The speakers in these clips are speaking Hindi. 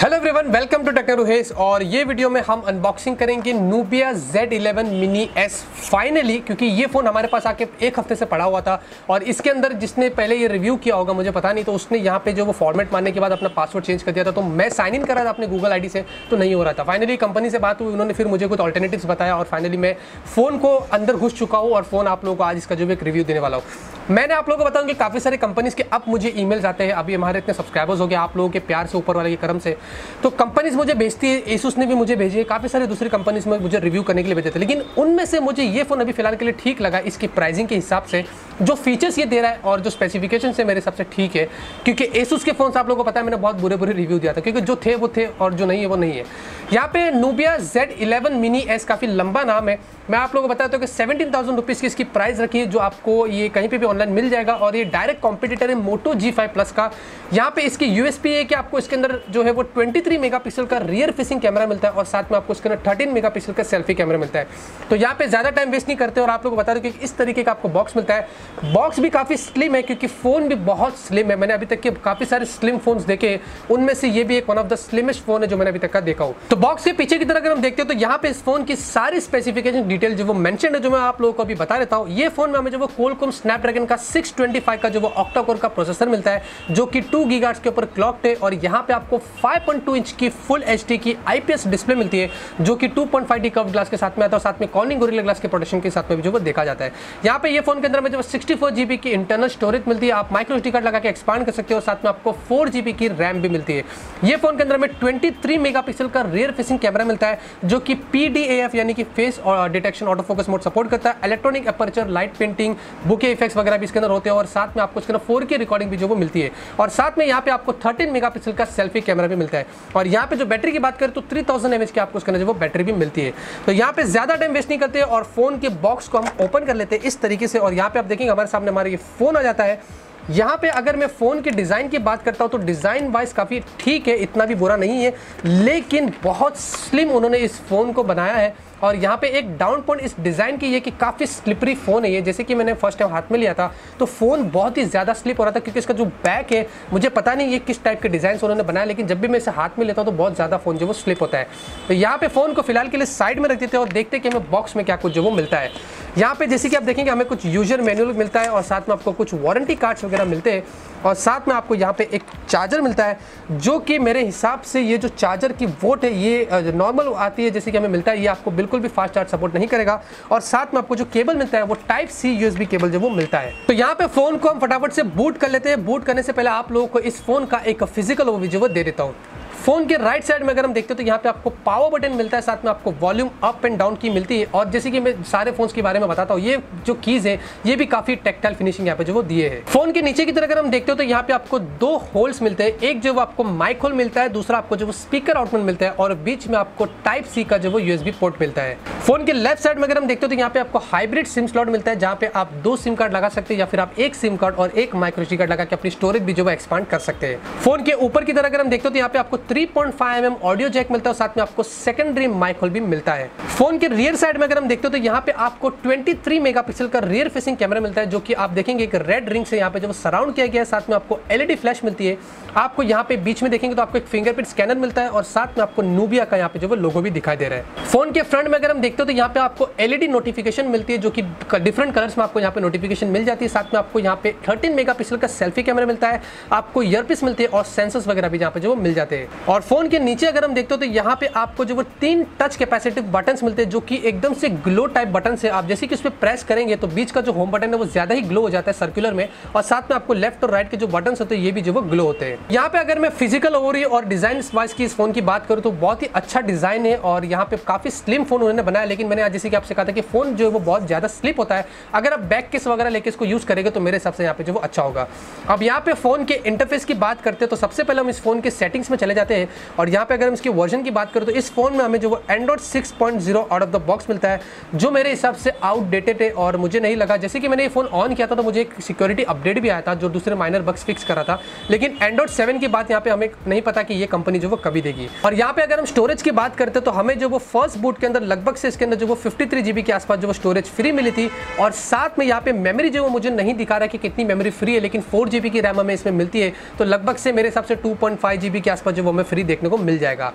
Hello everyone, welcome to Techno Hes. और ये वीडियो में हम अनबॉक्सिंग करेंगे Nubia Z11 Mini S finally, क्योंकि ये फ़ोन हमारे पास आके एक हफ्ते से पड़ा हुआ था और इसके अंदर जिसने पहले ये रिव्यू किया होगा मुझे पता नहीं, तो उसने यहाँ पे जो वो फॉर्मेट मारने के बाद अपना पासवर्ड चेंज कर दिया था। तो मैं साइन इन कर रहा था अपने गूगल आईडी से, तो नहीं हो रहा था। फाइनली कंपनी से बात हुई, उन्होंने फिर मुझे कुछ ऑल्टरनेटिव्स बताया और फाइनली मैं फ़ोन को अंदर घुस चुका हूँ और फ़ोन आप लोगों को आज इसका जो एक रिव्यू देने वाला हूँ। मैंने आप लोगों को बताऊँ कि काफ़ी सारे कंपनीज़ के अब मुझे ईमेल्स आते हैं। अभी हमारे इतने सब्सक्राइबर्स हो गए आप लोगों के प्यार से, ऊपर वाले के कर्म से, तो कंपनीज मुझे भेजती है। एसुस ने भी मुझे भेजी है, काफ़ी सारी दूसरी कंपनीज में मुझे रिव्यू करने के लिए भेजे थे, लेकिन उनमें से मुझे ये फ़ोन अभी फिलहाल के लिए ठीक लगा। इसकी प्राइसिंग के हिसाब से जो फीचर्स ये दे रहा है और जो स्पेसिफिकेशन है मेरे हिसाब से ठीक है, क्योंकि एसुस के फ़ोन आप लोगों को पता है मैंने बहुत बुरे रिव्यू दिया था, क्योंकि जो थे वो थे और जो नहीं है वो नहीं है। यहाँ पे Nubia Z11 Mini S काफ़ी लंबा नाम है। मैं आप लोगों को बताता हूँ कि 17,000 रुपीज़ की इसकी प्राइस रखी है, जो आपको ये कहीं पे भी ऑनलाइन मिल जाएगा और ये डायरेक्ट कॉम्पिटिटर है Moto G5 Plus का। यहाँ पे इसकी यूएसपी है कि आपको इसके अंदर जो है वो 23 मेगापिक्सल का रियर फेसिंग कैमरा मिलता है और साथ में आपको इसके अंदर 13 मेगापिक्सल का सेल्फी कैमरा मिलता है। तो यहाँ पे ज़्यादा टाइम वेस्ट नहीं करते और आप लोगों को बता दूँ कि इस तरीके का आपको बॉक्स मिलता है। बॉक्स भी काफ़ी स्लिम है, क्योंकि फ़ोन भी बहुत स्लिम है। मैंने अभी तक के काफ़ी सारे स्लिम फोन्स देखे, उनमें से ये भी एक one of the slimmest phone है जो मैंने अभी तक का देखा हो। तो बॉक्स के पीछे की तरफ अगर हम देखते हो तो यहाँ पे इस फोन की सारी स्पेसिफिकेशन डिटेल जो वो मेंशन है, जो मैं आप लोगों को अभी बता देता हूँ। ये फोन में हमें जो वो Qualcomm Snapdragon का 625 का जो वो ऑक्टा कोर का प्रोसेसर मिलता है, जो कि 2 गीगाहर्ट्ज़ के ऊपर क्लॉक्ड है। और यहाँ पे आपको 5.2 इंच की फुल एचडी की आईपीएस डिस्प्ले मिलती है, जो कि 2.5D कर्व्ड ग्लास के साथ में आता है और साथ में कॉर्निंग गोरिल्ला ग्लास के प्रोटेक्शन के साथ में भी जो वो देखा जाता है। यहाँ पे ये फोन के अंदर में जो 64 GB की इंटरनल स्टोरेज मिलती है, आप माइक्रो SD कार्ड लगा के एक्सपांड कर सकते हो। साथ में आपको 4 GB की रैम भी मिलती है। ये फोन के अंदर में 23 मेगापिक्सल का रियर फेसिंग कैमरा मिलता है, जो कि PDAF यानी कि face detection auto focus mode support करता है। Electronic aperture, light painting, bouquet effects वगैरह भी इसके अंदर होते हैं और साथ में आपको इसके अंदर 4K रिकॉर्डिंग भी जो वो मिलती है। और साथ में यहाँ पे आपको 13 मेगापिक्सल का सेल्फी कैमरा भी मिलता है। और यहाँ पे जो बैटरी की बात करें तो 3000 mAh की आपको इसके अंदर जो वो बैटरी भी मिलती है। तो यहाँ पे ज्यादा टाइम वेस्ट नहीं करते और फोन के बॉक्स को हम ओपन कर लेते हैं इस तरीके से। और यहाँ पे आप देखेंगे हमारे सामने हमारा ये फोन आ जाता है। यहाँ पे अगर मैं फ़ोन के डिज़ाइन की बात करता हूँ तो डिज़ाइन वाइज काफ़ी ठीक है, इतना भी बुरा नहीं है, लेकिन बहुत स्लिम उन्होंने इस फ़ोन को बनाया है। और यहाँ पे एक डाउन पॉइंट इस डिज़ाइन की ये कि काफ़ी स्लिपरी फ़ोन है ये। जैसे कि मैंने फर्स्ट टाइम हाथ में लिया था तो फ़ोन बहुत ही ज़्यादा स्लिप हो रहा था, क्योंकि इसका जो बैक है मुझे पता नहीं ये किस टाइप के डिज़ाइन उन्होंने बनाया, लेकिन जब भी मैं इसे हाथ में लेता हूँ तो बहुत ज़्यादा फ़ोन जो वो स्लिप होता है। तो यहाँ पे फ़ोन को फिलहाल के लिए साइड में रख देते हैं और देखते हैं कि हमें बॉक्स में क्या कुछ जो वो मिलता है। यहाँ पे जैसे कि आप देखेंगे हमें कुछ यूजर मैनुअल मिलता है और साथ में आपको कुछ वारंटी कार्ड्स वगैरह मिलते हैं और साथ में आपको यहाँ पे एक चार्जर मिलता है, जो कि मेरे हिसाब से ये जो चार्जर की वोट है ये नॉर्मल आती है जैसे कि हमें मिलता है, ये आपको बिल्कुल भी फास्ट चार्ज सपोर्ट नहीं करेगा। और साथ में आपको जो केबल मिलता है वो Type-C USB केबल जो वो मिलता है। तो यहाँ पे फोन को हम फटाफट से बूट कर लेते हैं। बूट करने से पहले आप लोगों को इस फोन का एक फिजिकल ओवरव्यू जो वो दे देता हूँ। फोन के राइट साइड में अगर हम देखते हो तो यहाँ पे आपको पावर बटन मिलता है, साथ में आपको वॉल्यूम अप एंड डाउन की मिलती है। और जैसे कि मैं सारे फोन्स के बारे में बताता हूँ, ये जो कीज है ये भी काफी टेक्टाइल फिनिशिंग यहाँ पे जो वो दिए है। फोन के नीचे की तरफ अगर हम देखते हो तो यहाँ पे आपको 2 होल्स मिलते हैं, एक जो वो आपको माइक होल मिलता है, दूसरा आपको जो वो स्पीकर आउटपुट मिलता है और बीच में आपको Type-C का जो वो USB पोर्ट मिलता है। फोन के लेफ्ट साइड में अगर हम देखते हो तो यहाँ पे आपको हाइब्रिड सिम स्लॉट मिलता है, जहाँ पे आप 2 सिम कार्ड लगा सकते हैं या फिर आप 1 सिम कार्ड और 1 माइक्रो SD कार्ड लगा के अपनी स्टोरेज भी जो वो एक्सपांड कर सकते हैं। फोन के ऊपर की तरफ अगर हम देखते हो तो यहाँ पे आपको 3.5 mm ऑडियो जैक मिलता है और साथ में आपको सेकेंडरी माइक होल भी मिलता है। फोन के रियर साइड में अगर हम देखते हो तो यहाँ पे आपको 23 मेगापिक्सल का रियर फेसिंग कैमरा मिलता है, जो कि आप देखेंगे एक रेड रिंग से यहाँ पे जो सराउंड किया गया है। साथ में आपको LED फ्लैश मिलती है। आपको यहाँ पे बीच में देखेंगे तो आपको एक फिंगरप्रिंट स्कैनर मिलता है और साथ में आपको Nubia का यहाँ पे जो वो लोगो भी दिखाई दे रहा है। फोन के फ्रंट में अगर हम देखते हो तो यहाँ पे आपको LED नोटिफिकेशन मिलती है, जो कि डिफरेंट कलर्स में आपको यहाँ पे नोटिफिकेशन मिल जाती है। साथ में आपको यहाँ पे 13 मेगापिक्सल का सेल्फी कैमरा मिलता है, आपको ईयरपीस मिलती है और सेंसर्स वगैरह भी यहाँ पे जो मिल जाते हैं। और फोन के नीचे अगर हम देखते हो तो यहाँ पे आपको जो वो 3 टच कैपेसिटिव बटन्स मिलते हैं, जो कि एकदम से ग्लो टाइप बटन से आप जैसे कि उस पर प्रेस करेंगे तो बीच का जो होम बटन है वो ज्यादा ही ग्लो हो जाता है सर्कुलर में, और साथ में आपको लेफ्ट और राइट के जो बटन्स होते हैं ये भी जो वो ग्लो होते हैं। यहाँ पे अगर मैं फिजिकल ओवरव्यू और डिजाइन वाइज की इस फोन की बात करूँ तो बहुत ही अच्छा डिजाइन है और यहाँ पे काफी स्लिम फोन उन्होंने बनाया, लेकिन मैंने आज जैसे कि आपसे कहा था कि फोन जो है वो बहुत ज्यादा स्लिप होता है। अगर आप बैक केस वगैरह लेके इसको यूज करेंगे तो मेरे हिसाब से यहाँ पे जो वो अच्छा होगा। अब यहाँ पे फोन के इंटरफेस की बात करते हैं तो सबसे पहले हम इस फोन के सेटिंग्स में चले जाते हैं और यहाँ पे अगर हम इसके वर्जन की बात करें तो इस फोन में हमें जो वो Android 6.0 out of the box मिलता है, जो मेरे हिसाब से आउटडेटेड है और मुझे नहीं लगा। जैसे कि मैंने ये फोन ऑन किया था तो मुझे एक सिक्योरिटी अपडेट भी आया था जो दूसरे माइनर बग्स फिक्स करा था, लेकिन Android 7 की बात यहाँ पे हमें नहीं पता कि ये कंपनी जो वो कभी देगी। और यहाँ पे अगर हम स्टोरेज की बात करते हैं तो हमें जो वो फर्स्ट बूट के अंदर लगभग से इसके अंदर जो वो 53 GB के आसपास जो वो स्टोरेज फ्री मिली थी। और साथ में यहाँ पे मेमोरी जो वो मुझे नहीं दिखा रहा है कि कितनी मेमोरी फ्री है, लेकिन 4 GB की रैम हमें इसमें मिलती है, तो लगभग से मेरे हिसाब से 2.5 GB के आसपास जो वो हमें फ्री देखने को मिल जाएगा।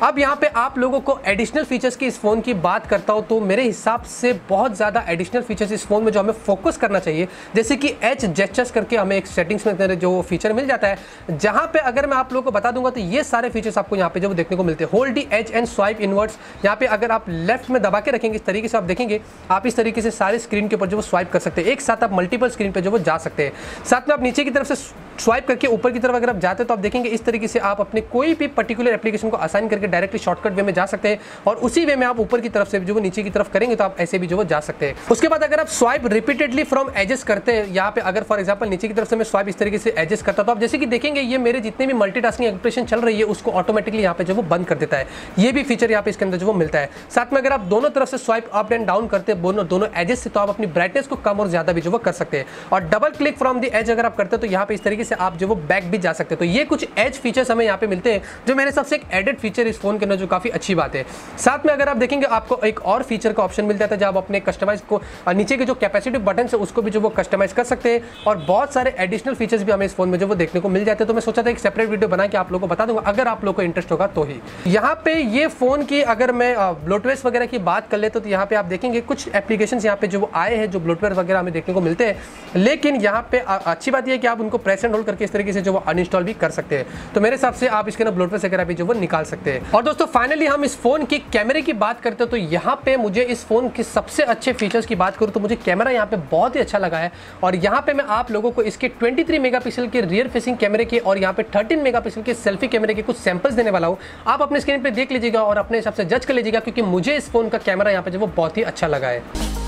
अब यहाँ पे आप लोगों को एडिशनल फीचर्स की इस फ़ोन की बात करता हूँ तो मेरे हिसाब से बहुत ज़्यादा एडिशनल फीचर्स इस फ़ोन में जो हमें फोकस करना चाहिए, जैसे कि एज जेस्चर्स करके हमें एक सेटिंग्स में जो फीचर मिल जाता है, जहाँ पे अगर मैं आप लोगों को बता दूंगा तो ये सारे फीचर्स आपको यहाँ पे जो देखने को मिलते हैं। Hold the edge and swipe inwards, यहाँ पे अगर आप लेफ्ट में दबा के रखेंगे इस तरीके से आप देखेंगे आप इस तरीके से सारे स्क्रीन के ऊपर जो वो स्वाइप कर सकते हैं, एक साथ आप मल्टीपल स्क्रीन पे जो वो जा सकते हैं। साथ में आप नीचे की तरफ से स्वाइप करके ऊपर की तरफ अगर आप जाते हैं तो आप देखेंगे इस तरीके से आप अपने कोई भी पर्टिकुलर एप्लीकेशन को असाइन करके डायरेक्टली शॉर्टकट वे में जा सकते हैं, और उसी वे में आप ऊपर की तरफ से जो वो नीचे की तरफ करेंगे तो आप ऐसे भी जो वो जा सकते हैं। उसके बाद अगर आप स्वाइप रिपीटेडली फ्रॉम एजेस करते हैं, यहाँ पे अगर फॉर एग्जांपल नीचे की तरफ से मैं स्वाइप इस तरीके से एजेस करता तो आप जैसे कि देखेंगे ये मेरे जितने भी मल्टीटास्किंग एप्लीकेशन चल रही है उसको ऑटोमेटिकली यहाँ पे जो वो बंद कर देता है। ये भी फीचर यहाँ पे इसके अंदर जो वो मिलता है। साथ में अगर आप दोनों तरफ से स्वाइप अप एंड डाउन करते हैं दोनों एजेस से, तो आप अपनी ब्राइटनेस को कम और ज्यादा भी जो वो कर सकते हैं। और double click from the edge अगर आप करते हैं तो यहाँ पे इस तरीके से आप जो वो बैक भी जा सकते हैं। तो ये कुछ एज फीचर्स हमें यहाँ पे मिलते हैं जो मेरे हिसाब से एक एडेड फीचर इस फोन के अंदर जो काफी अच्छी बात है। साथ में अगर आप देखेंगे आपको एक और फीचर का ऑप्शन मिल जाता है जब आप अपने कस्टमाइज को नीचे के जो कैपेसिटिव बटन है उसको भी जो वो कस्टमाइज कर सकते हैं, और बहुत सारे एडिशनल फीचर्स भी हमें इस फोन में जो वो देखने को मिल जाते हैं। तो मैं सोचा था एक सेपरेट वीडियो बना के आप लोगों को बता दूंगा, अगर आप लोगों को इंटरेस्ट होगा तो ही। यहाँ पे ये फोन की अगर मैं ब्लोटवेयर वगैरह की बात कर ले तो यहाँ पे आप देखेंगे कुछ एप्लीकेशंस यहाँ पे जो वो आए हैं जो ब्लोटवेयर वगैरह हमें देखने को मिलते हैं, लेकिन यहाँ पे अच्छी बात यह है कि आप उनको प्रेस एंड होल्ड करके इस तरीके से जो वो अनइंस्टॉल भी कर सकते हैं। तो मेरे हिसाब से आप इसके अंदर ब्लोटवेयर वगैरह भी जो वो निकाल सकते हैं। और दोस्तों फाइनली हम इस फोन की कैमरे की बात करते हैं तो यहाँ पे मुझे इस फोन के सबसे अच्छे फीचर्स की बात करूँ तो मुझे कैमरा यहाँ पे बहुत ही अच्छा लगा है। और यहाँ पे मैं आप लोगों को इसके 23 मेगापिक्सल के रियर फेसिंग कैमरे के और यहाँ पे 13 मेगापिक्सल के सेल्फी कैमरे के कुछ सैंपल्स देने वाला हूँ। आप अपने स्क्रीन पे देख लीजिएगा और अपने हिसाब से जज कर लीजिएगा, क्योंकि मुझे इस फोन का कैमरा यहाँ पे जो वो बहुत ही अच्छा लगा है।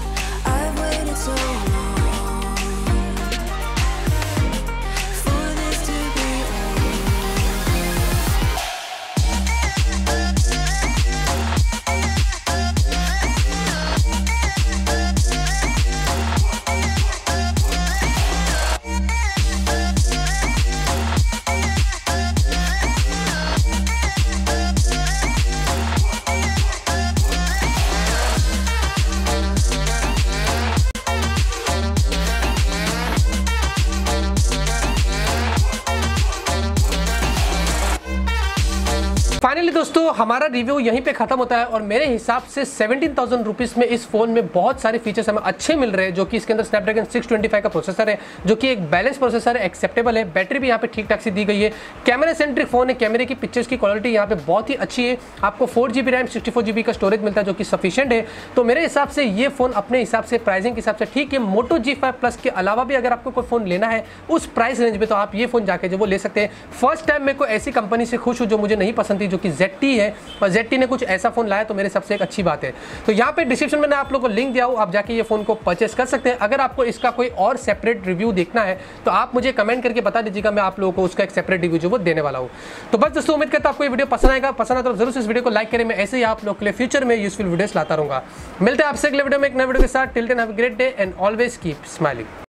फाइनली दोस्तों हमारा रिव्यू यहीं पे खत्म होता है, और मेरे हिसाब से 17,000 रुपीज़ में इस फोन में बहुत सारे फीचर्स हमें अच्छे मिल रहे हैं, जो कि इसके अंदर स्नैपड्रैगन 625 का प्रोसेसर है जो कि एक बैलेंस प्रोसेसर है, एक्सेप्टेबल है। बैटरी भी यहाँ पे ठीक ठाक सी दी गई है। कैमरा सेंट्रिक फोन है, कैमरे की पिक्चर्स की क्वालिटी यहाँ पे बहुत ही अच्छी है। आपको 4GB रैम 64GB का स्टोरेज मिलता है जो कि सफिशिएंट है। तो मेरे हिसाब से ये फोन अपने हिसाब से प्राइसिंग के हिसाब से ठीक है। मोटो G5 प्लस के अलावा भी अगर आपको कोई फोन लेना है उस प्राइस रेंज में तो आप ये फोन जाके जो वो ले सकते हैं। फर्स्ट टाइम मैं कोई ऐसी कंपनी से खुश हूँ जो मुझे नहीं पसंद थी, जो कि ZTE है, और ZTE ने कुछ ऐसा फोन लाया तो मेरे सबसे एक अच्छी बात है। तो यहाँ पे डिस्क्रिप्शन में आप लोगों को लिंक दिया हूँ, आप जाके ये फोन को परचेस कर सकते हैं। अगर आपको इसका कोई और सेपरेट रिव्यू देखना है तो आप मुझे कमेंट करके बता दीजिएगा, मैं आप लोगों को उसका एक सेपरेट रिव्यू जो वो देने वाला हूँ। तो बस दोस्तों उम्मीद करता हूँ आपको ये वीडियो पसंद आएगा। पसंद आता तो जरूर इस वीडियो को लाइक करें। मैं ऐसे ही आप लोगों के लिए फ्यूचर में यूजफुल वीडियोस लाता रहूंगा। मिलते हैं आपसे अगले वीडियो में एक नए वीडियो के साथ। Till then have a great day and always keep smiling.